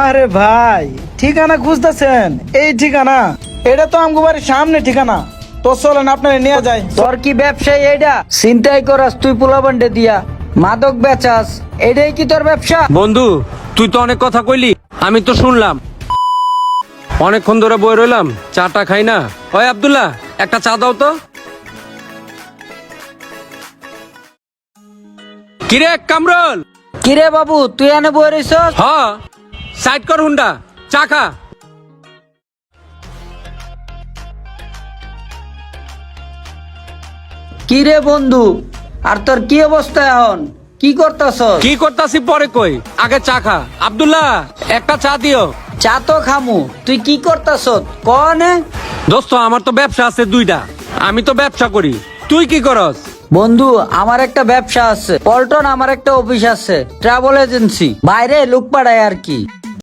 আরে ভাই, ঠিকানা খুঁজতেছেন? এই ঠিকানা, এটা তো আমগো বাড়ির সামনে ঠিকানা। তো চলেন আপনারে নিয়ে যাই। তোর কি ব্যবসায়ী এইটা? চিন্তাই করাস তুই পোলাপান্ডে দিয়া মাদক বেচাস, এটাই কি তোর ব্যবসা? বন্ধু, তুই তো অনেক কথা কইলি, আমি তো শুনলাম। অনেকক্ষণ ধরে বই রইলাম, চাটা খাই না। ওই আব্দুল্লাহ, একটা চা দাও তো। কিরে কামরুল? কিরে বাবু, তুই এনে বই রইছস? হ, সাইড কর হুন্ডা, চা খা। কিরে বন্ধু, আর তোর কি অবস্থা এখন? কি করতাছস? কি করতাছি পরে কই, আগে চা খা। আব্দুল্লাহ, একটা চা দিও। চা তো খামু, তুই কি করতাছস কনে? দোস্ত, আমার তো ব্যবসা আছে দুইটা, আমি তো ব্যবসা করি। তুই কি করস? বন্ধু, আমার একটা ব্যবসা আছে, পল্টন আমার একটা অফিস আছে, ট্রাভেল এজেন্সি, বাইরে লোক পাঠায় আর কি।